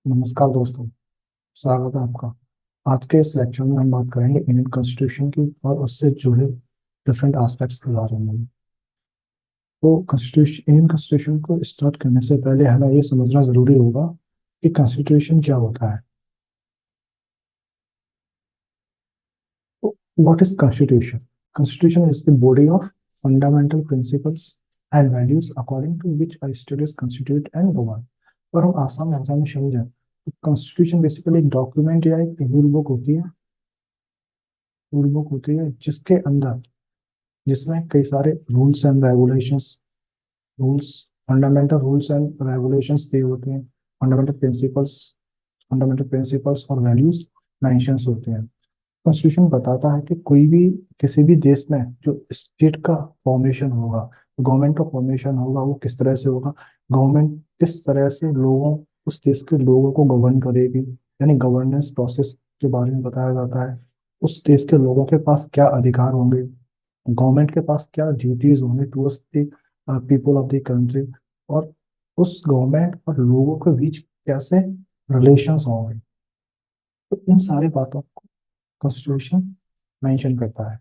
नमस्कार दोस्तों। स्वागत है आपका। आज के इस लेक्चर में हम बात करेंगे इंडियन कॉन्स्टिट्यूशन की और उससे जुड़े डिफरेंट एस्पेक्ट्स के बारे में। तो कॉन्स्टिट्यूशन इंडियन कॉन्स्टिट्यूशन को स्टार्ट करने से पहले हमें ये समझना जरूरी होगा कि कॉन्स्टिट्यूशन क्या होता है। तो what is constitution? Constitution is the body of fundamental principles and values according to which a state is constitute and govern. और हम आसान भाषा में समझें तो कॉन्स्टिट्यूशन बेसिकली एक डॉक्यूमेंट या एक रूल बुक होती है। रूल बुक होती है जिसके अंदर जिसमें कई सारे rules and regulations rules fundamental rules and regulations दिए होते हैं। फंडामेंटल प्रिंसिपल्स और वैल्यूज मेंशंस होते हैं। कॉन्स्टिट्यूशन बताता है कि कोई भी किसी भी देश में जो स्टेट का फॉर्मेशन होगा, गवर्नमेंट का फॉर्मेशन होगा, वो किस तरह से होगा। गवर्नमेंट किस तरह से लोगों उस देश के लोगों को गवर्न करेगी, यानी गवर्नेंस प्रोसेस के बारे में बताया जाता है। उस देश के लोगों के पास क्या अधिकार होंगे, गवर्नमेंट के पास क्या ड्यूटीज होंगे towards the people of the country, और उस गवर्नमेंट और लोगों के बीच कैसे रिलेशंस होंगे। तो इन सारी बातों को कॉन्स्टिट्यूशन मेंशन करता है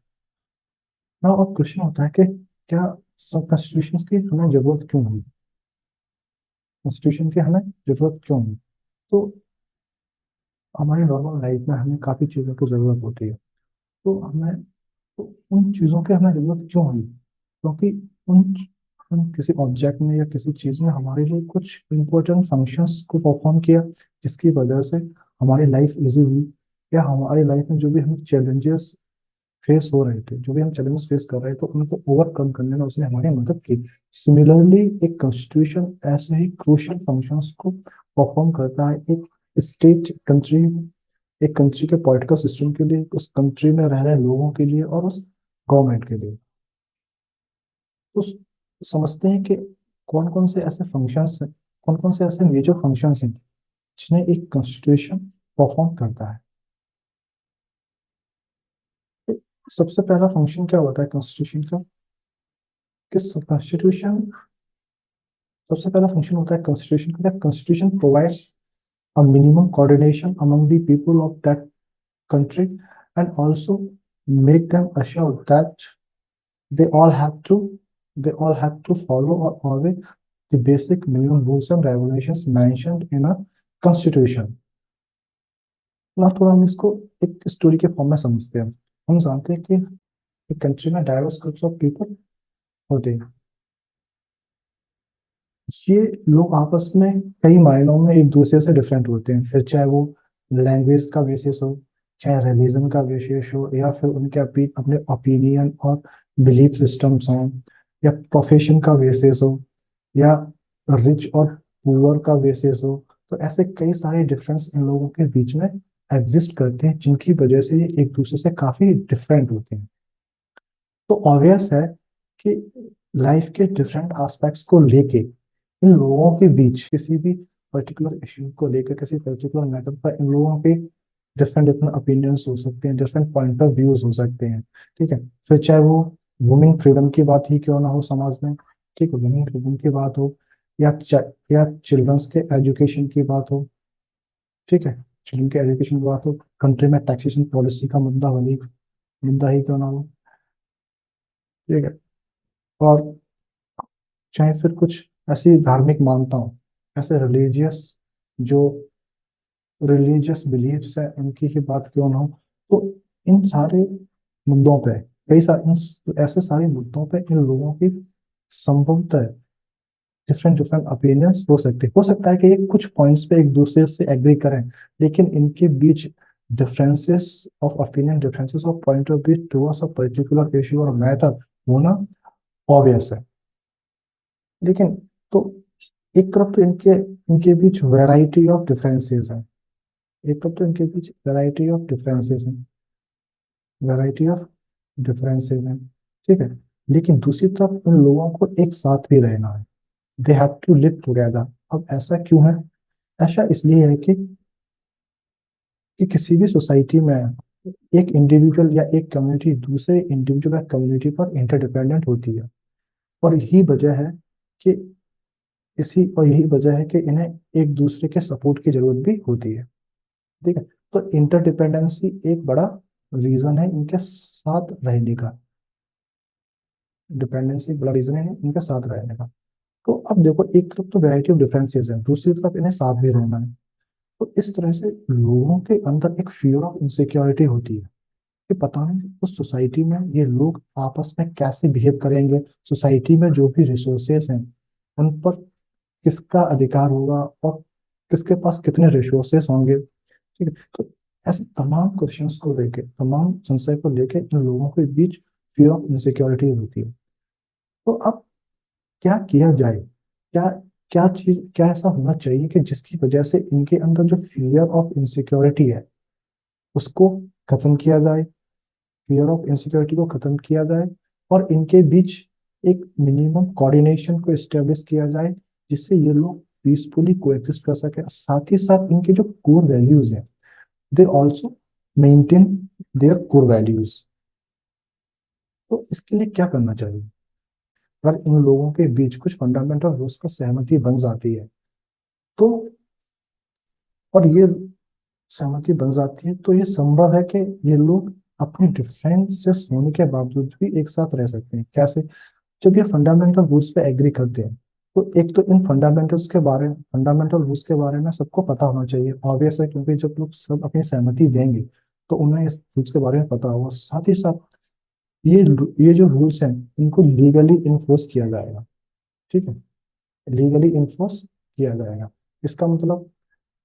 ना। और क्वेश्चन होता है कि क्या सब कॉन्स्टिट्यूशन की हमें जरूरत क्यों हुई, कॉन्स्टिट्यूशन की हमें जरूरत क्यों हुई। तो हमारी नॉर्मल लाइफ में हमें काफी चीजों की जरूरत होती है। तो हमें तो उन चीजों की हमें जरूरत क्यों हुई, क्योंकि उन हम किसी ऑब्जेक्ट में या किसी चीज में हमारे लिए कुछ इंपॉर्टेंट फंक्शंस को परफॉर्म किया, जिसकी वजह से हमारी लाइफ इजी हुई, या हमारी लाइफ में जो भी हम चैलेंजेस फेस हो रहे थे, जो भी हम चैलेंजेस फेस कर रहे थे, उनको ओवरकम करने में उसने हमारी मदद की। सिमिलरली एक कॉन्स्टिट्यूशन ऐसे ही क्रूशियल फंक्शंस को परफॉर्म करता है एक स्टेट कंट्री, एक कंट्री के पॉलिटिकल सिस्टम के लिए, उस कंट्री में रह रहे लोगों के लिए और उस गवर्नमेंट के लिए। तो समझते हैं कि कौन कौन से ऐसे फंक्शंस हैं, कौन कौन से ऐसे मेजर फंक्शंस हैं जिन्हें एक कॉन्स्टिट्यूशन परफॉर्म करता है। तो सबसे पहला फंक्शन क्या होता है कॉन्स्टिट्यूशन का, कि कॉन्स्टिट्यूशन सबसे पहला फंक्शन होता है कॉन्स्टिट्यूशन का, constitution provides a minimum coordination among the people of that country and also make them assured that they all have to they all have to follow or obey the basic minimum rules and regulations mentioned in a constitution। ना थोड़ा हम इसको एक story के form में समझते हैं। हम जानते हैं कि एक कंट्री में डाइवर्स ग्रुप्स ऑफ पीपल होते हैं। ये लोग आपस में कई मायनों में एक दूसरे से डिफरेंट होते हैं, फिर चाहे वो लैंग्वेज का बेसिस हो, चाहे रिलीजन का बेसिस हो, या फिर उनके अपने ओपिनियन और बिलीफ सिस्टम्स हों, या प्रोफेशन का बेसिस हो, या रिच और पुअर का बेसिस हो। तो ऐसे कई सारे डिफरेंस इन लोगों के बीच में एग्जिस्ट करते हैं, जिनकी वजह से ये एक दूसरे से काफी डिफरेंट होते हैं। तो ऑब्वियस है कि लाइफ के डिफरेंट एस्पेक्ट्स को लेके इन लोगों के बीच किसी भी पर्टिकुलर इश्यू को लेकर, किसी पर्टिकुलर मैटर पर इन लोगों के डिफरेंट डिफरेंट ओपिनियंस हो सकते हैं, डिफरेंट पॉइंट ऑफ व्यूज हो सकते हैं। ठीक है, फिर चाहे वो वुमेन फ्रीडम की बात ही क्यों ना हो समाज में, ठीक है, वुमेन फ्रीडम की बात हो, या चिल्ड्रंस के एजुकेशन की बात हो, ठीक है, चिल्ड्रन के एजुकेशन की बात हो, कंट्री में टैक्सेशन पॉलिसी का मुद्दा ही क्यों ना हो, ठीक है, और चाहे फिर कुछ ऐसी धार्मिक मान्यताओं, ऐसे जो रिलीजियस बिलीफ्स है उनकी ही बात क्यों ना हो। तो इन सारे मुद्दों पे ऐसे सारे मुद्दों पे इन लोगों की संभवतः डिफरेंट डिफरेंट ओपिनियंस हो सकता है कि ये कुछ पॉइंट्स पे एक दूसरे से एग्री करें, लेकिन इनके बीच differences of point of view towards a particular issue और मैटर होना ऑब्वियस है। लेकिन तो एक तरफ तो इनके इनके बीच वैरायटी ऑफ डिफरेंसेस हैं, एक तरफ तो इनके बीच वैरायटी ऑफ डिफरेंसेस हैं, ठीक है, लेकिन दूसरी तरफ उन लोगों को एक साथ भी रहना है। They have to live together. अब ऐसा क्यों है? ऐसा इसलिए है कि किसी भी सोसाइटी में एक इंडिविजुअल या एक कम्युनिटी दूसरे इंडिविजुअल या कम्युनिटी पर इंटरडिपेंडेंट होती है। और यही वजह है कि इसी और यही वजह है कि इन्हें एक दूसरे के सपोर्ट की जरूरत भी होती है। ठीक है। तो इंटरडिपेंडेंसी एक बड़ा रीजन है इनके साथ रहने का। डिपेंडेंसी एक बड़ा रीजन है इनके साथ रहने का। तो अब देखो, एक तरफ तो वैरायटी ऑफ डिफरेंसेस है, दूसरी तरफ इन्हें साथ भी रहना है। तो इस तरह से लोगों के अंदर एक फियर ऑफ इनसिक्योरिटी होती है कि पता नहीं उस सोसाइटी में ये लोग आपस में कैसे बिहेव करेंगे, सोसाइटी में जो भी रिसोर्सेस हैं उन पर किसका अधिकार होगा और किसके पास कितने रिसोर्सेस होंगे। ठीक है। तो ऐसे तमाम क्वेश्चंस को लेके, तमाम संशय को लेके इन लोगों के बीच फियर ऑफ इनसिक्योरिटी होती है। तो अब क्या किया जाए? क्या क्या चीज, क्या ऐसा होना चाहिए कि जिसकी वजह से इनके अंदर जो फियर ऑफ इनसिक्योरिटी है उसको खत्म किया जाए, फियर ऑफ इनसिक्योरिटी को खत्म किया जाए, और इनके बीच एक मिनिमम कोऑर्डिनेशन को एस्टेब्लिश किया जाए, जिससे ये लोग पीसफुली कोएग्जिस्ट कर सके। साथ ही साथ इनके जो कोर वैल्यूज हैं, they also maintain their core values. तो इसके लिए क्या करना चाहिए? अगर इन लोगों के बीच कुछ फंडामेंटल रूल्स पर सहमति बन जाती है, तो और ये सहमति बन जाती है, तो ये संभव है कि ये लोग अपनी डिफरेंसेस होने के बावजूद भी एक साथ रह सकते हैं। कैसे? जब ये फंडामेंटल रूल्स पे एग्री करते हैं, तो एक तो इन फंडामेंटल रूल्स के बारे में सबको पता होना चाहिए, ऑब्वियस है, क्योंकि जब लोग सब अपनी सहमति देंगे तो उन्हें इस रूल्स के बारे में पता होगा। साथ ही साथ ये जो रूल्स हैं इनको लीगली इन्फोर्स किया जाएगा। ठीक है। लीगली इन्फोर्स किया जाएगा। इसका मतलब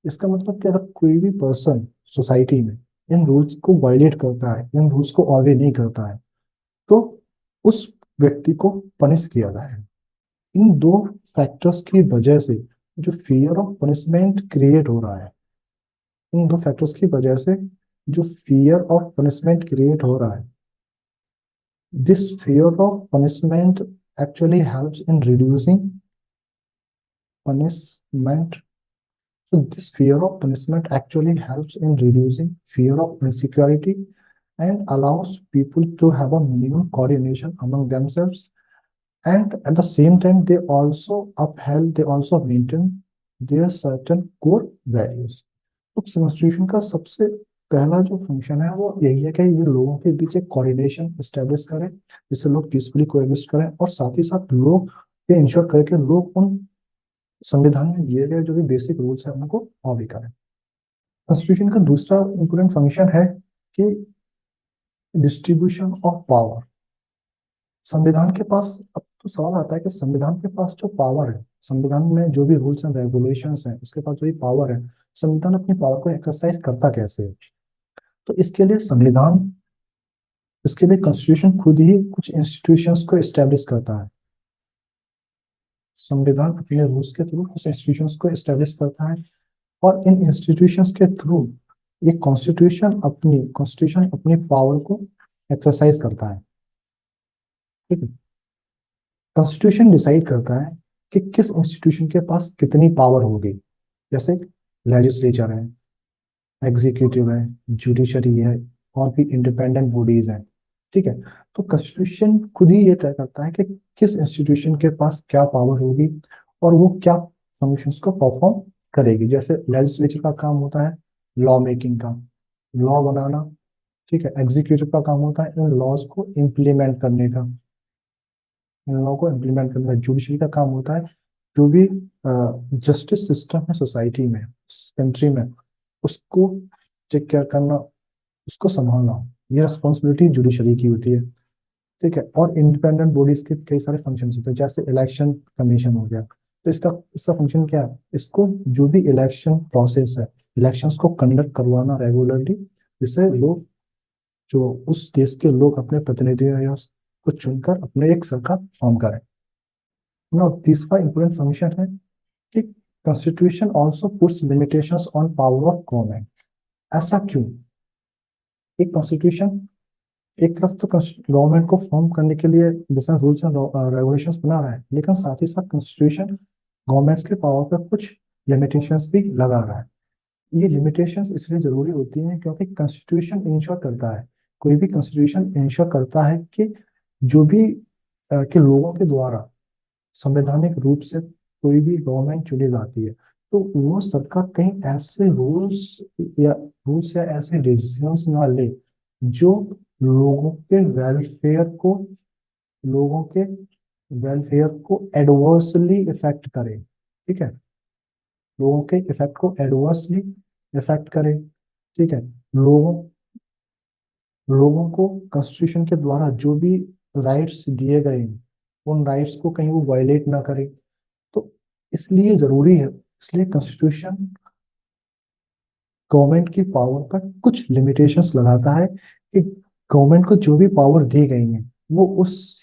इसका मतलब कि अगर कोई भी पर्सन सोसाइटी में इन रूल्स को वायलेट करता है, इन रूल्स को ऑबे नहीं करता है, तो उस व्यक्ति को पनिश किया जाएगा। इन दो फैक्टर्स की वजह से जो फियर ऑफ पनिशमेंट क्रिएट हो रहा है, इन दो फैक्टर्स की वजह से जो फियर ऑफ पनिशमेंट क्रिएट हो रहा है, this fear of punishment actually helps in reducing punishment. So this fear of punishment actually helps in reducing fear of insecurity and allows people to have a minimum coordination among themselves. And at the same time, they also maintain their certain core values. तो constitution का सबसे पहला जो function है वो यही है कि ये लोगों के बीच एक कोऑर्डिनेशन एस्टेब्लिश करें, जिससे लोग पीसफुली कोएग्जिस्ट करें, और साथ ही साथ लोग ये इंश्योर करें कि लोग उन संविधान में दिए गए जो भी बेसिक रूल्स है उनको फॉलो करें। कॉन्स्टिट्यूशन का दूसरा इंपॉर्टेंट फंक्शन है कि डिस्ट्रीब्यूशन ऑफ पावर। संविधान के पास, अब तो सवाल आता है कि संविधान के पास जो पावर है, संविधान में जो भी रूल्स एंड रेगुलेशंस हैं, उसके पास जो भी पावर है, संविधान अपनी पावर को एक्सरसाइज करता कैसे है? तो इसके लिए कॉन्स्टिट्यूशन खुद ही कुछ इंस्टीट्यूशंस को एस्टेब्लिश करता है। संविधान अपने रूल्स के थ्रू कुछ इंस्टीट्यूशंस को एस्टेब्लिश करता है, और इन इंस्टीट्यूशंस के थ्रू ये कॉन्स्टिट्यूशन अपनी पावर को एक्सरसाइज करता है। ठीक है। कॉन्स्टिट्यूशन डिसाइड करता है कि किस इंस्टीट्यूशन के पास कितनी पावर होगी। जैसे लेजिस्लेचर है, एग्जीक्यूटिव है, जुडिशरी है, और भी इंडिपेंडेंट बॉडीज हैं। ठीक है। तो कॉन्स्टिट्यूशन खुद ही ये तय करता है कि किस इंस्टीट्यूशन के पास क्या पावर होगी और वो क्या फंक्शंस को परफॉर्म करेगी। जैसे लेजिस्लेचर का काम होता है लॉ मेकिंग का, लॉ बनाना। ठीक है। एग्जीक्यूटिव का काम होता है इन लॉज को इम्प्लीमेंट करने का, इन लॉ को इम्प्लीमेंट करने का। जुडिशरी का काम होता है जो भी जस्टिस सिस्टम है सोसाइटी में, कंट्री में, उसको चेक केयर करना, उसको संभालना। ये रिस्पॉन्सिबिलिटी जुडिशरी की होती है। ठीक है। और इंडिपेंडेंट बॉडीज के कई सारे फंक्शंस होते हैं, जैसे इलेक्शन कमीशन हो गया। तो इसका इसका फंक्शन क्या है? इसको जो भी इलेक्शन प्रोसेस है, इलेक्शंस को कंडक्ट करवाना रेगुलरली, जिससे लोग, जो उस देश के लोग अपने प्रतिनिधियों या को चुनकर अपने एक सरकार फॉर्म करें। ना तीसरा इंपॉर्टेंट फंक्शन है कि constitution also puts limitations on power of government. ऐसा क्यों? एक कॉन्स्टिट्यूशन एक तरफ तो गवर्नमेंट को फॉर्म करने के लिए डिफरेंट रूल्स एंड रेगुलेशंस बना रहा है, लेकिन साथ ही साथ कॉन्स्टिट्यूशन गवर्नमेंट्स के पावर पर कुछ लिमिटेशंस भी लगा रहा है। ये लिमिटेशंस इसलिए जरूरी होती हैं क्योंकि कॉन्स्टिट्यूशन इंश्योर करता है, कोई भी कॉन्स्टिट्यूशन इंश्योर करता है कि जो भी कि लोगों के द्वारा संवैधानिक रूप से कोई भी गवर्नमेंट चुनी जाती है, तो वो सरकार कहीं ऐसे या रूल्स या ऐसे डिसीजंस ना ले जो लोगों के वेलफेयर को लोगों के वेलफेयर को एडवर्सली इफेक्ट करे। ठीक है, लोगों के इफेक्ट को एडवर्सली इफेक्ट करे। ठीक है, लोगों लोगों को कॉन्स्टिट्यूशन के द्वारा जो भी राइट्स दिए गए हैं, उन राइट्स को कहीं वो वायलेट ना करे। तो इसलिए जरूरी है, इसलिए कॉन्स्टिट्यूशन गवर्नमेंट की पावर पर कुछ लिमिटेशंस लगाता है कि गवर्नमेंट को जो भी पावर दी गई है वो उस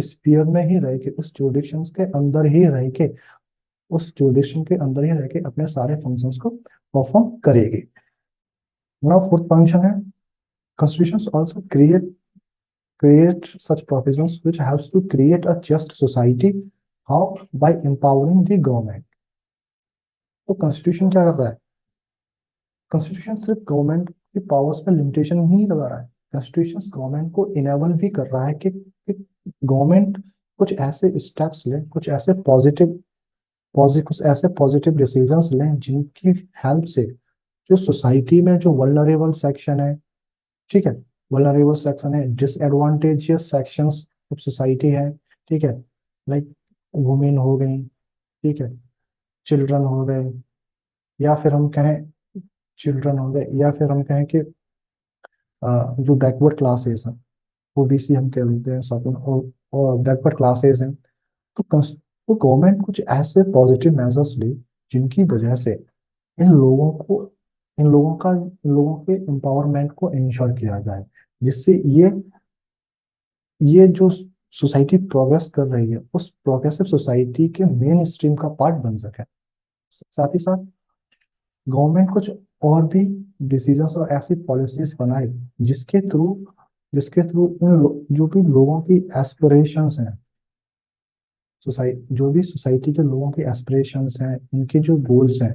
स्पीयर में ही रह के, उस जुरिडिक्शंस के अंदर ही रह के, उस जुरिडिक्शन के अंदर ही रह के अपने सारे फंक्शंस को परफॉर्म करेगी। ना फोर्थ फंक्शन है, constitutions also create such provisions which helps to create a just society. How? By empowering the government. तो कॉन्स्टिट्यूशन क्या कर रहा है? कॉन्स्टिट्यूशन सिर्फ गवर्नमेंट की पावर्स में लिमिटेशन नहीं लगा रहा है, कॉन्स्टिट्यूशन गवर्नमेंट को इनेबल भी कर रहा है कि गवर्नमेंट कुछ ऐसे स्टेप्स ले, कुछ ऐसे पॉजिटिव डिसीजंस लें जिनकी हेल्प से जो सोसाइटी में जो वल्नरेबल सेक्शन है, ठीक है, वल्नरेबल सेक्शन है, डिसएडवांटेजियस सेक्शंस ऑफ सोसाइटी है, ठीक है, लाइक वुमेन हो गई, ठीक है, चिल्ड्रन हो गए, या फिर हम कहें चिल्ड्रन हो गए, या फिर हम कहें कि जो बैकवर्ड क्लासेस हैं, ओबीसी हम कह लेते हैं सब, और बैकवर्ड क्लासेस हैं। तो तो गवर्नमेंट कुछ ऐसे पॉजिटिव मेजर्स ले जिनकी वजह से इन लोगों को इन लोगों के एम्पावरमेंट को इंश्योर किया जाए, जिससे ये जो सोसाइटी प्रोग्रेस कर रही है उस प्रोग्रेसिव सोसाइटी के मेन स्ट्रीम का पार्ट बन सके। साथ ही साथ गवर्नमेंट कुछ और भी डिसीजंस और ऐसी पॉलिसीज बनाए जिसके थ्रू जो भी लोगों की एस्पिरेशंस हैं, सोसाइटी जो भी सोसाइटी के लोगों की एस्पिरेशंस हैं, उनके जो गोल्स हैं,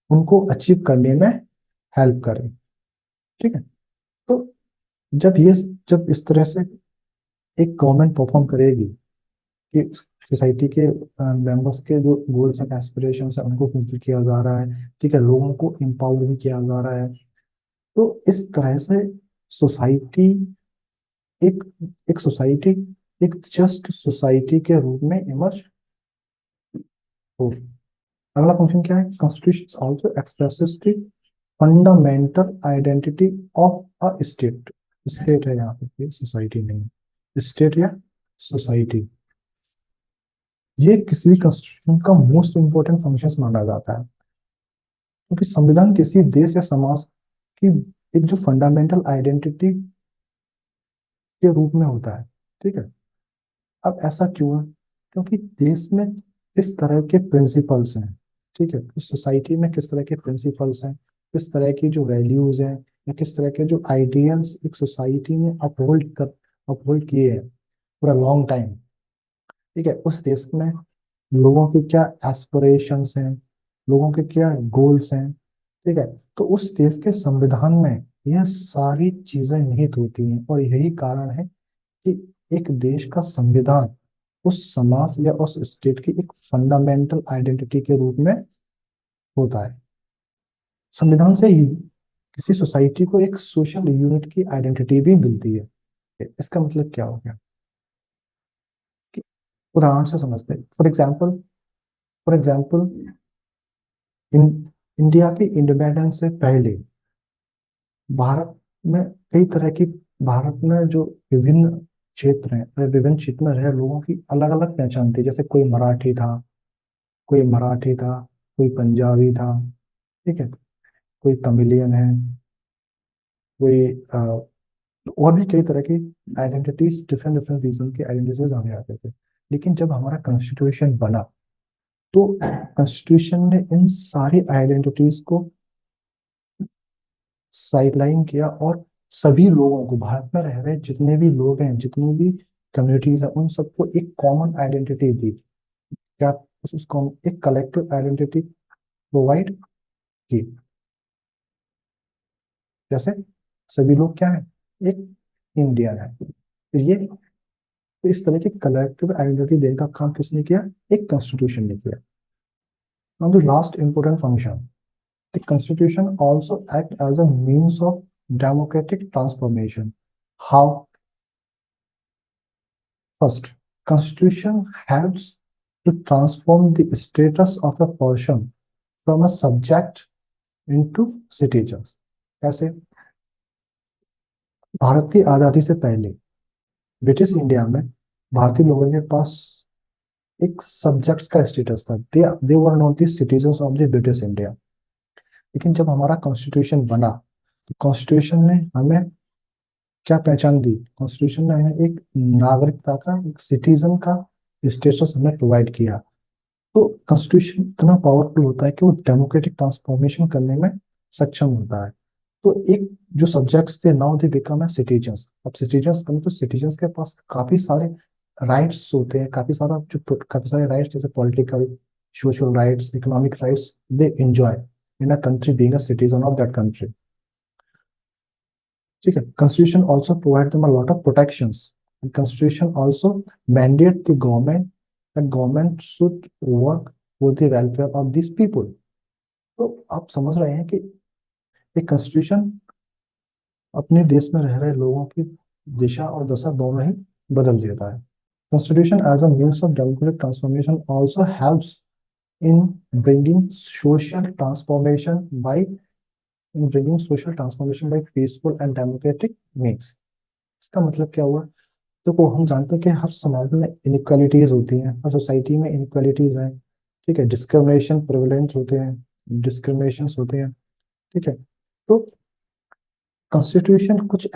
उनको अचीव करने में हेल्प करें। ठीक है, तो जब ये जब इस तरह से एक गवर्नमेंट परफॉर्म करेगी कि सोसाइटी के मेंबर्स के जो गोल्स एंड एस्पिरेशंस है उनको फुलफिल किया जा रहा है, ठीक है, लोगों को एम्पावर भी किया जा रहा है, तो इस तरह से सोसाइटी एक एक सोसाइटी एक जस्ट सोसाइटी के रूप में इमर्ज हो। अगला फंक्शन क्या है? Constitution also expresses the fundamental identity of a state. State है यहाँ पे, सोसाइटी नहीं, स्टेट या सोसाइटी, ये किसी भी कॉन्स्टिट्यूशन का मोस्ट इंपॉर्टेंट फंक्शन माना जाता है, क्योंकि संविधान किसी देश या समाज की एक जो फंडामेंटल आइडेंटिटी के रूप में होता है। ठीक है, अब ऐसा क्यों है? क्योंकि देश में किस तरह के प्रिंसिपल्स हैं, ठीक है, उस सोसाइटी में किस तरह के प्रिंसिपल्स हैं, किस तरह की जो वैल्यूज हैं, या किस तरह के जो आइडियल्स एक सोसाइटी ने अपहोल्ड किए हैं पूरा लॉन्ग टाइम। ठीक है, उस देश में लोगों के क्या एस्पिरेशंस हैं, लोगों के क्या गोल्स हैं, ठीक है, तो उस देश के संविधान में यह सारी चीजें निहित होती हैं, और यही कारण है कि एक देश का संविधान उस समाज या उस स्टेट की एक फंडामेंटल आइडेंटिटी के रूप में होता है। संविधान से ही किसी सोसाइटी को एक सोशल यूनिट की आइडेंटिटी भी मिलती है। इसका मतलब क्या हो गया कि उदाहरण से समझते हैं। फॉर एग्जाम्पल इन इंडिया के इंडिपेंडेंस से पहले भारत में कई तरह की भारत में जो विभिन्न क्षेत्र हैं, विभिन्न क्षेत्र में रहे लोगों की अलग अलग पहचान थी। जैसे कोई मराठी था, कोई पंजाबी था, ठीक है, कोई तमिलियन है, कोई और भी कई तरह की आइडेंटिटीज, डिफरेंट डिफरेंट रीजन की आइडेंटिटीज आगे आते थे। लेकिन जब हमारा कॉन्स्टिट्यूशन बना तो कॉन्स्टिट्यूशन ने इन सारी आइडेंटिटीज को साइडलाइन किया, और सभी लोगों को, भारत में रह रहे जितने भी लोग हैं, जितनी भी कम्युनिटीज हैं, उन सबको एक कॉमन आइडेंटिटी दी। क्या? एक कलेक्टिव आइडेंटिटी प्रोवाइड की। जैसे सभी लोग क्या है? एक इंडियन है। तो ये तो इस तरह की कलेक्टिव आइडेंटिटी देने का काम किसने किया? एक कॉन्स्टिट्यूशन ने किया। Now the last important function, the constitution also act as a means of democratic transformation. How? First, constitution helps to transform the status of a person from a subject into citizens। कैसे? भारत की आजादी से पहले British India में भारतीय लोगों के पास एक सब्जेक्ट्स का स्टेटस था। They were not the citizens of the British India. लेकिन जब हमारा कॉन्स्टिट्यूशन बना तो कॉन्स्टिट्यूशन ने हमें क्या पहचान दी? कॉन्स्टिट्यूशन ने हमें एक नागरिकता का, एक सिटीजन का स्टेटस हमें प्रोवाइड किया। तो कॉन्स्टिट्यूशन इतना पावरफुल होता है कि वो डेमोक्रेटिक ट्रांसफॉर्मेशन करने में सक्षम होता है। तो एक जो सब्जेक्ट्स थे, नाउ दे बिकम है सिटीजन्स। अब सिटीजन्स बने तो सिटीजन्स के पास काफी सारे राइट्स होते हैं, काफी सारे राइट्स, जैसे political, social rights, economic rights they enjoy in a country being a citizen of that country. ठीक है। Constitution also provide them a lot of protections. Constitution also mandate the government that government should work for the welfare of this people. तो आप समझ रहे हैं कि एक constitution अपने देश में रह रहे लोगों की दिशा और दशा दोनों ही बदल देता है। Constitution as a means of democratic transformation also helps in bringing social transformation by peaceful and democratic means। इसका मतलब क्या हुआ? देखो, हम जानते हैं कि हर समाज में इनइक्वालिटीज होती हैं, हर सोसाइटी में इनइक्वालिटीज हैं। ठीक है। डिस्क्रिमिनेशन प्रेवलेंस होते हैं, डिस्क्रिमिनेशंस होते हैं। ठीक है। तो कॉन्स्टिट्यूशन कुछ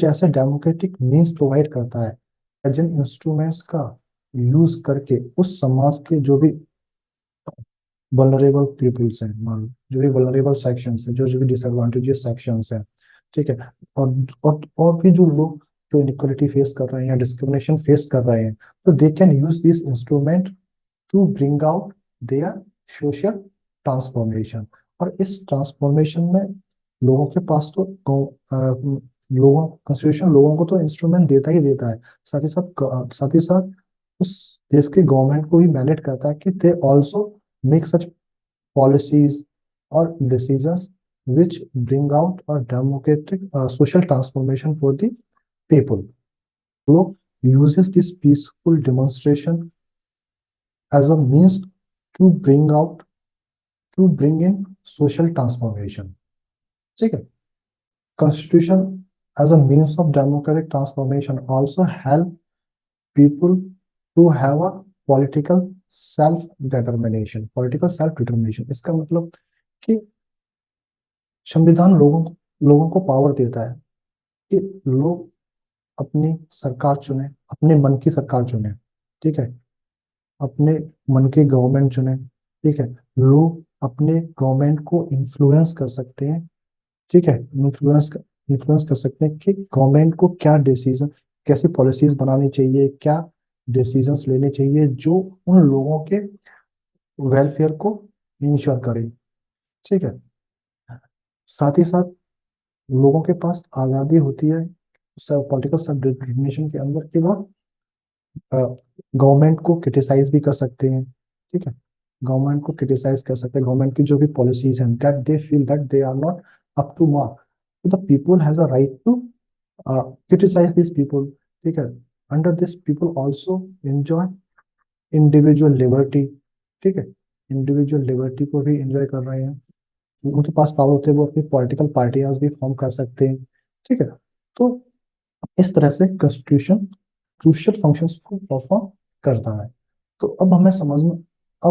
ऐसे डेमोक्रेटिक मींस प्रोवाइड करता है जिन इंस्ट्रूमेंट्स का यूज करके उस समाज के जो भी वल्नरेबल पीपल्स हैं, मान लो, जो भी वल्नरेबल सेक्शंस हैं, जो भी डिसएडवांटेजेस सेक्शंस हैं। ठीक है। और भी जो लोग जो इनइक्वालिटी फेस कर रहे हैं या डिस्क्रिमिनेशन फेस कर रहे हैं, तो they can use this instrument to bring out their social transformation. और इस ट्रांसफॉर्मेशन में लोगों के पास तो लोगों कॉन्स्टिट्यूशन लोगों को तो इंस्ट्रूमेंट देता ही देता है, साथ ही साथ उस देश के गवर्नमेंट को भी मैंडेट करता है कि they also make such policies और decisions which bring out a democratic social transformation for the people. So uses this peaceful demonstration as a means to bring in social transformation। ठीक है। Constitution as a means of democratic transformation also help people to have a political self determination। इसका मतलब कि संविधान लोगों को power देता है कि लोग अपनी सरकार चुने, अपने मन की सरकार चुने। ठीक है। अपने मन की गवर्नमेंट चुने। ठीक है। लोग अपने गवर्नमेंट को इन्फ्लुएंस कर सकते हैं। ठीक है। इन्फ्लुएंस कर सकते हैं कि गवर्नमेंट को क्या डिसीजन, कैसी पॉलिसीज बनानी चाहिए, क्या डिसीजंस लेने चाहिए जो उन लोगों के वेलफेयर को इंश्योर करे। ठीक है। साथ ही साथ लोगों के पास आज़ादी होती है पॉलिटिकल सब डिटरमिनेशन के अंदर कि वो गवर्नमेंट को क्रिटिसाइज भी कर सकते हैं। ठीक है। गवर्नमेंट को क्रिटिसाइज कर सकते हैं, गवर्नमेंट की जो भी पॉलिसीज हैं that they feel that they are not up to mark, तो the people has a right to criticise this people. ठीक है। Under this people also enjoy individual liberty. ठीक है। इंडिविजुअल लिबर्टी को भी एंजॉय कर रहे हैं। उनके पास पावर होते हैं, वो अपनी पॉलिटिकल पार्टियां भी फॉर्म कर सकते हैं। ठीक है। तो इस तरह से कॉन्स्टिट्यूशन क्रूशियल फंक्शंस को परफॉर्म करता है। तो अब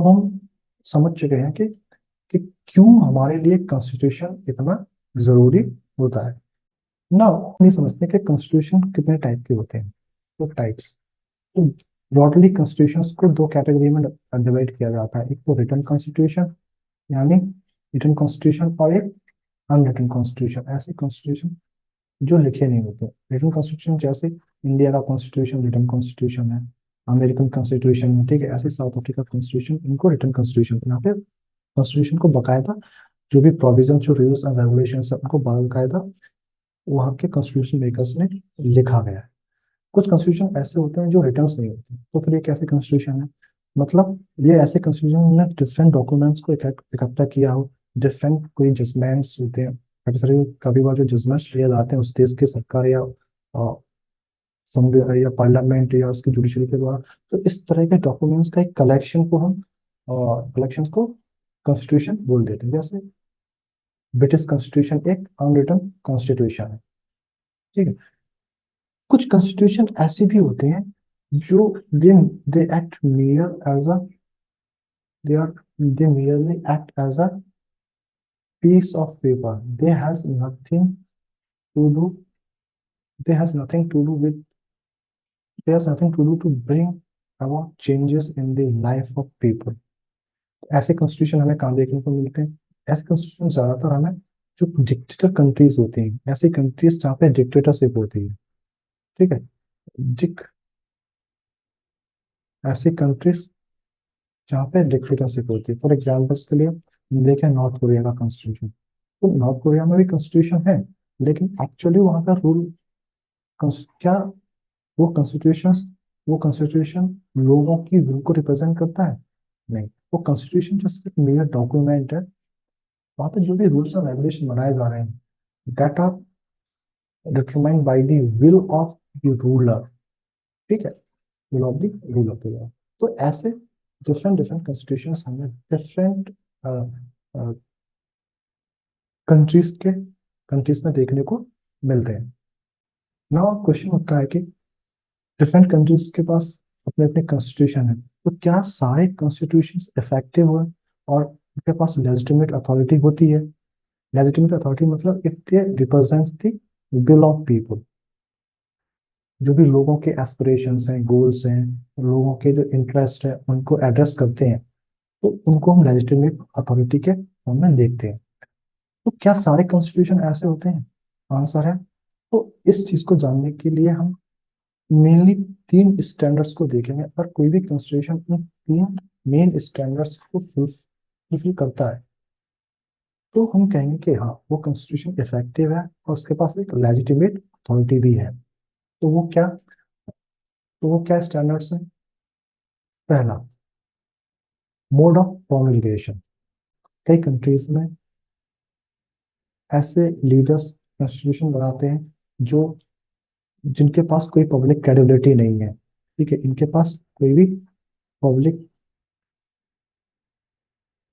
हम समझ चुके हैं कि क्यों हमारे लिए कॉन्स्टिट्यूशन इतना जरूरी होता है। नाउ हम ये समझते हैं कि कॉन्स्टिट्यूशन कितने टाइप के होते हैं। तो टाइप्स, तो ब्रॉडली कॉन्स्टिट्यूशन को दो कैटेगरी में डिवाइड किया जाता है। एक तो रिटन कॉन्स्टिट्यूशन, यानी रिटन कॉन्स्टिट्यूशन, और एक अनरिटन कॉन्स्टिट्यूशन, ऐसे कॉन्स्टिट्यूशन जो लिखे नहीं होते। रिटन कॉन्स्टिट्यूशन जैसे इंडिया का कॉन्स्टिट्यूशन रिटन कॉन्स्टिट्यूशन है, अमेरिकन कॉन्स्टिट्यूशन है। ठीक है। ऐसे साउथ अफ्रीका कॉन्स्टिट्यूशन, इनको रिटन कॉन्स्टिट्यूशन, यहाँ पे कॉन्स्टिट्यूशन को बकायदा जो भी प्रोविजन, जो रूल्स एंड रेगुलेशन है, उनको बाकायदा वहाँ के कॉन्स्टिट्यूशन मेकर्स ने लिखा गया है। कुछ कॉन्स्टिट्यूशन ऐसे होते हैं जो रिटर्न्स नहीं होते, तो फिर ये कैसे कॉन्स्टिट्यूशन है? मतलब ये ऐसे कॉन्स्टिट्यूशन ने डिफरेंट डॉक्यूमेंट्स को इकट्ठा किया हो, डिफरेंट कोई जजमेंट्स होते हैं, काफी सारे, कभी बार जो जजमेंट्स लिए जाते हैं उस देश की सरकार या संविधान या पार्लियामेंट या उसकी जुडिशरी के द्वारा, तो इस तरह के डॉक्यूमेंट्स का एक कलेक्शन को हम कलेक्शंस को कॉन्स्टिट्यूशन बोल देते हैं। जैसे ब्रिटिश कॉन्स्टिट्यूशन एक अनरिटन कॉन्स्टिट्यूशन है, ठीक है। कुछ कॉन्स्टिट्यूशन ऐसे भी होते हैं जो they they act merely as a they are they merely act as a piece of paper. To do they has nothing to do with they has nothing to do to bring about changes in the life of people. ऐसे constitution हमें कहाँ देखने को मिलते हैं? ऐसे constitution ज्यादातर हमें जो डिक्टेटर कंट्रीज होती हैं, ऐसी कंट्रीज जहाँ पे डिक्टेटरशिप होती है, ठीक है। डिक ऐसी कंट्रीज जहाँ पे डिक्टेटरशिप होती है, फॉर एग्जाम्पल्स के लिए देखें नॉर्थ कोरिया का कॉन्स्टिट्यूशन। तो नॉर्थ कोरिया में भी कॉन्स्टिट्यूशन है, लेकिन एक्चुअली वहाँ का रूल क्या वो कॉन्स्टिट्यूशन वो कॉन्स्टिट्यूशन लोगों की विल को रिप्रेजेंट करता है? नहीं। वो कॉन्स्टिट्यूशन जस्ट एक मेयर डॉक्यूमेंट है। वहाँ पे जो भी रूल्स और रेगुलेशन बनाए जा रहे हैं, that are determined by the will of the ruler, ठीक है, विल ऑफ द रूलर के द्वारा। तो ऐसे डिफरेंट डिफरेंट कॉन्स्टिट्यूशन हमें डिफरेंट कंट्रीज के कंट्रीज में देखने को मिलते हैं। नाउ क्वेश्चन उठता है कि डिफरेंट कंट्रीज के पास अपने अपने कॉन्स्टिट्यूशन है, तो क्या सारे कॉन्स्टिट्यूशन इफेक्टिव है और उनके पास लेजिटिमेट अथॉरिटी होती है? लेजिटिमेट अथॉरिटी मतलब if they represents the will of people, जो भी लोगों के एस्पिरेशंस हैं, गोल्स हैं, लोगों के जो इंटरेस्ट है उनको एड्रेस करते हैं, तो उनको हम लेजिटिमेट अथॉरिटी के फॉर्म में देखते हैं। तो क्या सारे कॉन्स्टिट्यूशन ऐसे होते हैं? आंसर है, तो इस चीज को जानने के लिए हम मेनली तीन स्टैंडर्ड्स को देखेंगे। अगर कोई भी कॉन्स्टिट्यूशन इन तीन मेन स्टैंडर्ड्स को फुलफिल करता है, तो हम कहेंगे कि हाँ वो कॉन्स्टिट्यूशन इफेक्टिव है और उसके पास एक लेजिटिमेट अथॉरिटी भी है। तो वो क्या स्टैंडर्ड्स हैं? पहला, मोड ऑफ प्रोमulgेशन। कई कंट्रीज में ऐसे लीडर्स कॉन्स्टिट्यूशन बनाते हैं जो जिनके पास कोई पब्लिक क्रेडिबिलिटी नहीं है, ठीक है, इनके पास कोई भी पब्लिक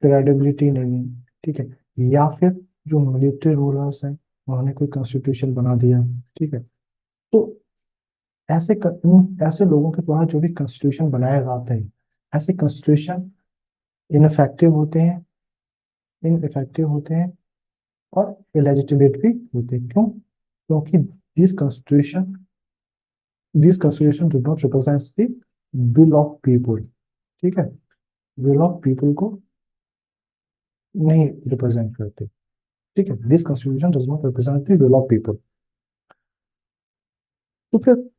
क्रेडिबिलिटी नहीं है, ठीक है। या फिर जो मिलिट्री रूलर्स हैं उन्होंने कोई कॉन्स्टिट्यूशन बना दिया, ठीक है। तो ऐसे लोगों के द्वारा जो भी कॉन्स्टिट्यूशन बनाए जाते हैं, ऐसे कॉन्स्टिट्यूशन इनफेक्टिव होते हैं, इनइफेक्टिव होते हैं और इलेजिटिमेट भी होते हैं। क्यों? क्योंकि this constitution do not represent the will of people, ठीक है, विल ऑफ पीपल को नहीं रिप्रेजेंट करते, ठीक है। This constitution does not represent the will of people. तो फिर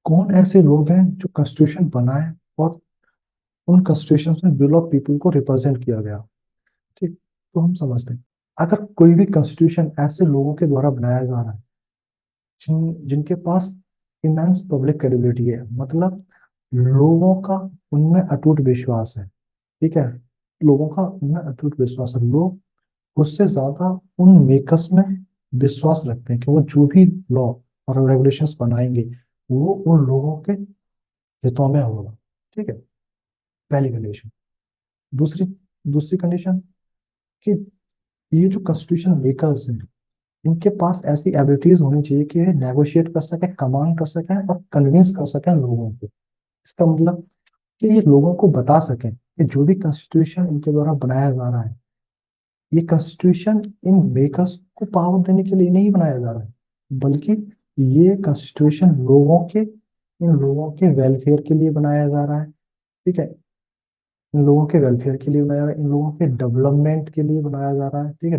कौन ऐसे लोग हैं जो कॉन्स्टिट्यूशन बनाए और उन कॉन्स्टिट्यूशन में विल ऑफ पीपल को रिप्रेजेंट किया गया, ठीक? तो हम समझते हैं, अगर कोई भी कॉन्स्टिट्यूशन ऐसे लोगों के द्वारा बनाया जा रहा है जिनके पास इमेंस पब्लिक क्रेडिबिलिटी है, मतलब लोगों का उनमें अटूट विश्वास है, ठीक है, लोगों का उनमें अटूट विश्वास है, लोग उससे ज्यादा उन मेकर्स में विश्वास रखते हैं कि वो जो भी लॉ और रेगुलेशंस बनाएंगे वो उन लोगों के हितों में होगा, ठीक है, पहली कंडीशन। दूसरी दूसरी कंडीशन कि ये जो कॉन्स्टिट्यूशन मेकर्स हैं इनके पास ऐसी एबिलिटीज होनी चाहिए कि ये नेगोशिएट कर सके, कमांड कर सकें और कन्विंस कर सकें लोगों को। इसका मतलब कि ये लोगों को बता सकें कि जो भी कॉन्स्टिट्यूशन इनके द्वारा बनाया जा रहा है, ये कॉन्स्टिट्यूशन इन मेकर्स को पावर देने के लिए नहीं बनाया जा रहा है, बल्कि ये कॉन्स्टिट्यूशन इन लोगों के वेलफेयर के लिए बनाया जा रहा है, ठीक है, इन लोगों के वेलफेयर के लिए बनाया जा रहा है, इन लोगों के डेवलपमेंट के लिए बनाया जा रहा है, ठीक है,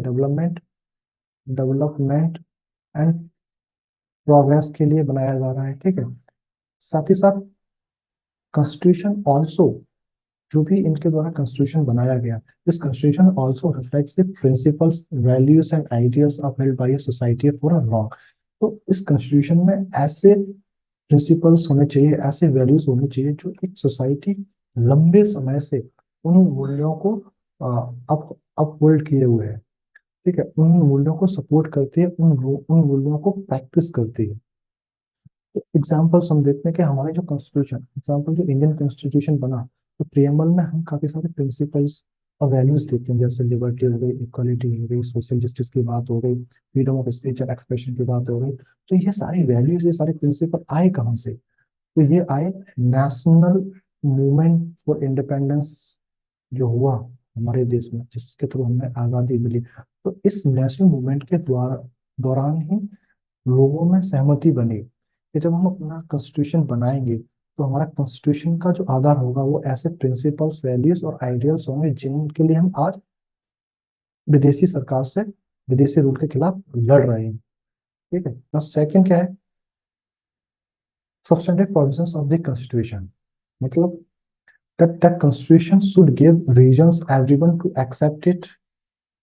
डेवलपमेंट एंड प्रोग्रेस के लिए बनाया जा रहा है, ठीक है। साथ ही साथ कॉन्स्टिट्यूशन ऑल्सो, जो भी इनके द्वारा कॉन्स्टिट्यूशन बनाया गया, this constitution also reflects the principles, values and ideas upheld by a society for a long. तो इस कॉन्स्टिट्यूशन में ऐसे प्रिंसिपल्स होने चाहिए, ऐसे वैल्यूज होने चाहिए जो एक सोसाइटी लंबे समय से उन मूल्यों को अप अपहोल्ड किए हुए है। ठीक है, उन मूल्यों को सपोर्ट करती है, उन मूल्यों को प्रैक्टिस करती है। एग्जाम्पल्स हम देखते हैं कि हमारे जो कॉन्स्टिट्यूशन, एग्जाम्पल जो इंडियन कॉन्स्टिट्यूशन बना, तो प्रियम्बल में हम काफी सारे प्रिंसिपल्स और वैल्यूज देखते हैं, जैसे लिबर्टी हो गई, इक्वालिटी हो गई, सोशल जस्टिस की बात हो गई, freedom of speech and expression की बात हो गई। तो ये सारी वैल्यूज, ये सारे प्रिंसिपल आए कहाँ से? तो ये आए नेशनल मूवमेंट फॉर इंडिपेंडेंस जो हुआ हमारे देश में, जिसके थ्रू हमें आज़ादी मिली। तो इस नेशनल मूवमेंट के द्वारा दौरान ही लोगों में सहमति बनी कि जब हम अपना कॉन्स्टिट्यूशन बनाएंगे तो हमारा कॉन्स्टिट्यूशन का जो आधार होगा वो ऐसे प्रिंसिपल्स, वैल्यूज और आइडियल्स होंगे जिनके लिए हम आज विदेशी सरकार से, विदेशी रूल के खिलाफ लड़ रहे हैं। ठीक है, तो सेकंड क्या है? Substantive provisions of the constitution, मतलब that constitution should give reasons everyone to accept it,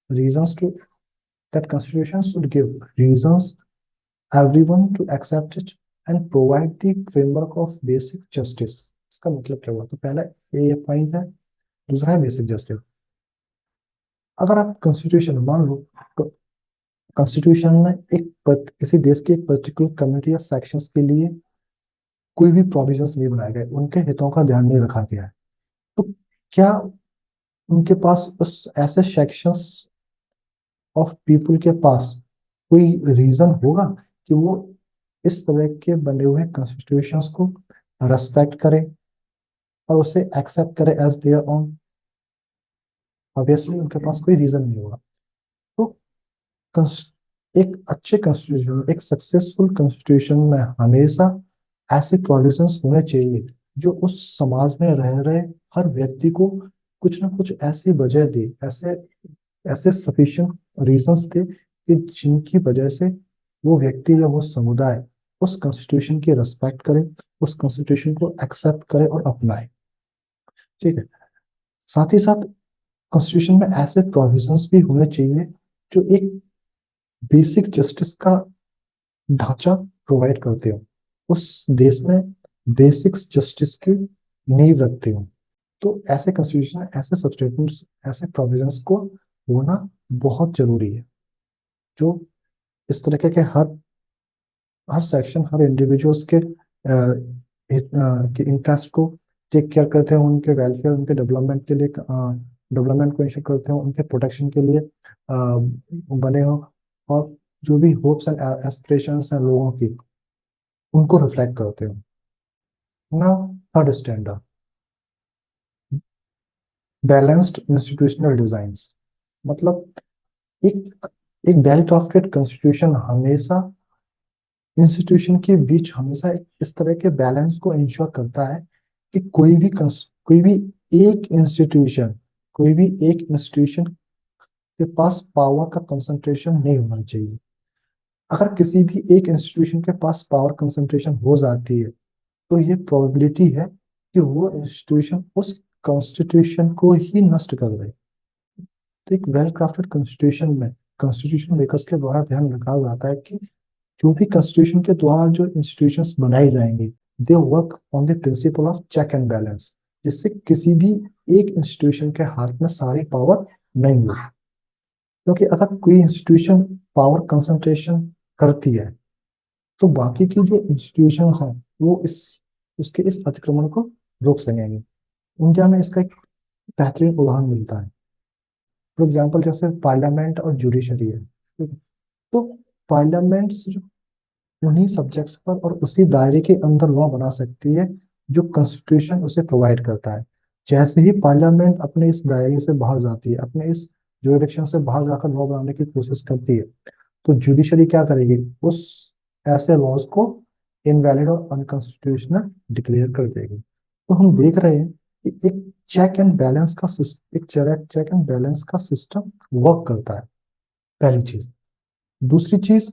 reasons to that constitution should give reasons everyone to accept it and provide the framework of basic justice। इसका मतलब क्या हुआ? तो पहला ये point है, दूसरा है बेसिक जस्टिस। अगर आप कॉन्स्टिट्यूशन मान लो, कॉन्स्टिट्यूशन में किसी देश की एक पर्टिकुलर कम्युनिटी या सेक्शंस के लिए कोई भी प्रोविजंस नहीं बनाए गए, उनके हितों का ध्यान नहीं रखा गया है, तो क्या उनके पास उस ऐसे सेक्शंस ऑफ पीपल के पास कोई रीजन होगा कि वो इस तरह के बने हुए कॉन्स्टिट्यूशंस को रेस्पेक्ट करे और उसे एक्सेप्ट करे एज देयर ओन? ऑब्वियसली उनके पास कोई रीजन नहीं होगा। तो एक अच्छे कॉन्स्टिट्यूशन, एक सक्सेसफुल कॉन्स्टिट्यूशन में हमेशा ऐसे प्रोविजंस होने चाहिए जो उस समाज में रह रहे हर व्यक्ति को कुछ ना कुछ ऐसी वजह दे, ऐसे ऐसे सफिशिएंट रीजंस थे कि जिनकी वजह से वो व्यक्ति या वो समुदाय उस कॉन्स्टिट्यूशन की रेस्पेक्ट करे, उस कॉन्स्टिट्यूशन को एक्सेप्ट करे और अपनाए। ठीक है, साथ ही साथ कॉन्स्टिट्यूशन में ऐसे प्रोविजंस भी होने चाहिए जो एक बेसिक जस्टिस का ढांचा प्रोवाइड करते हो, उस देश में बेसिक जस्टिस की नींव रखते हो। तो ऐसे कॉन्स्टिट्यूशन, ऐसे सब्स्टिट्यूट्स, ऐसे प्रोविजंस को होना बहुत जरूरी है, जो इस तरीके के हर हर सेक्शन, हर इंडिविजुअल्स के के इंटरेस्ट को टेक केयर करते हैं, उनके वेलफेयर, उनके डेवलपमेंट के लिए, डेवलपमेंट को इंश्योर करते हैं, उनके प्रोटेक्शन के लिए बने हो, और जो भी होप्स एंड एस्पिरेशंस हैं लोगों की, उनको रिफ्लेक्ट करते हो। Now third standard, balanced institutional designs, मतलब एक एक वेल ड्राफ्टेड कॉन्स्टिट्यूशन हमेशा इंस्टीट्यूशन के बीच हमेशा इस तरह के बैलेंस को इंश्योर करता है कि कोई भी एक इंस्टीट्यूशन कोई भी एक इंस्टीट्यूशन के पास पावर का कंसंट्रेशन नहीं होना चाहिए। अगर किसी भी एक इंस्टीट्यूशन के पास पावर कंसंट्रेशन हो जाती है तो ये प्रोबेबिलिटी है कि वो इंस्टीट्यूशन उस कॉन्स्टिट्यूशन को ही नष्ट कर दे। तो एक वेल क्राफ्टेड कॉन्स्टिट्यूशन में कॉन्स्टिट्यूशन मेकर्स के द्वारा ध्यान रखा जाता है कि जो भी कॉन्स्टिट्यूशन के द्वारा जो इंस्टीट्यूशंस बनाए जाएंगे, they work on the principle of check and balance, जिससे किसी भी एक इंस्टीट्यूशन के हाथ में सारी पावर नहीं हो। क्योंकि अगर कोई इंस्टीट्यूशन पावर कंसंट्रेशन करती है तो बाकी की जो इंस्टीट्यूशंस हैं वो इस उसके इस अतिक्रमण को रोक सकेंगे। इंडिया में इसका एक बेहतरीन उदाहरण मिलता है। फॉर एग्जाम्पल जैसे पार्लियामेंट और जुडिशरी है, ठीक है? तो पार्लियामेंट उन्हीं सब्जेक्ट्स पर और उसी दायरे के अंदर लॉ बना सकती है जो कॉन्स्टिट्यूशन उसे प्रोवाइड करता है। जैसे ही पार्लियामेंट अपने इस दायरे से बाहर जाती है, अपने इस जुरिडिक्शन से बाहर जाकर लॉ बनाने की कोशिश करती है, तो जुडिशरी क्या करेगी? उस ऐसे लॉज को इनवैलिड और अनकॉन्स्टिट्यूशनल डिक्लेयर कर देगी। तो हम देख रहे हैं कि एक चेक एंड बैलेंस का सिस्टम वर्क करता है, पहली चीज। दूसरी चीज,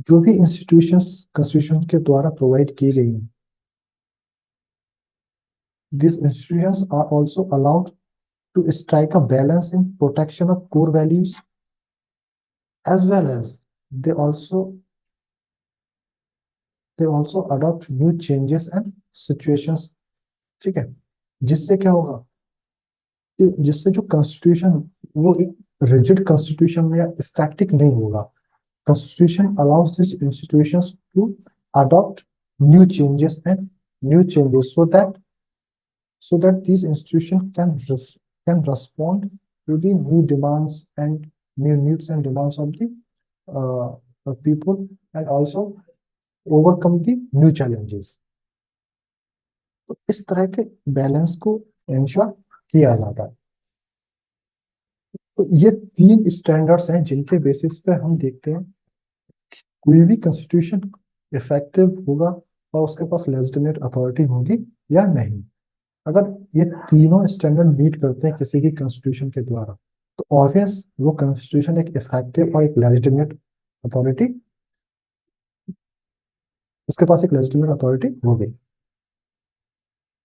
जो भी इंस्टीट्यूशंस कॉन्स्टिट्यूशन के द्वारा प्रोवाइड की गई हैं, these institutions are also allowed to strike a balance in protection of core values as well as they also they also adopt new changes and situations. ठीक है, जिससे क्या होगा कि जिससे जो कॉन्स्टिट्यूशन, वो एक रिजिड कॉन्स्टिट्यूशन या स्टैटिक नहीं होगा। Constitution allows this institutions to adopt new changes and new changes so that these institutions can respond to the new demands and new needs and demands of people, and also overcome the new challenges। तो इस तरह के balance को ensure किया जाता है। तो ये तीन स्टैंडर्ड्स हैं जिनके बेसिस पे हम देखते हैं कोई भी कॉन्स्टिट्यूशन इफेक्टिव होगा और उसके पास लेजिटिमेट अथॉरिटी होगी या नहीं। अगर ये तीनों स्टैंडर्ड मीट करते हैं किसी भी कॉन्स्टिट्यूशन के द्वारा, तो ऑब्वियस वो कॉन्स्टिट्यूशन एक इफेक्टिव और एक लेजिटिमेट अथॉरिटी, उसके पास एक लेजिटिमेट अथॉरिटी होगी।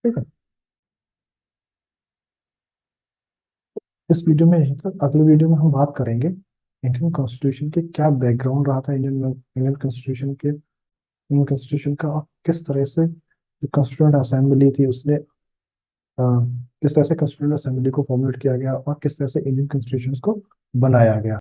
ठीक है, इस वीडियो में यहीं तक। अगले वीडियो में हम बात करेंगे इंडियन कॉन्स्टिट्यूशन के क्या बैकग्राउंड रहा था, इंडियन कॉन्स्टिट्यूशन के, इंडियन कॉन्स्टिट्यूशन का, और किस तरह से जो कॉन्स्टिट्यूएंट असेंबली थी उसने किस तरह से कॉन्स्टिट्यूएंट असेंबली को फॉर्मुलेट किया गया और किस तरह से इंडियन कॉन्स्टिट्यूशन को बनाया गया।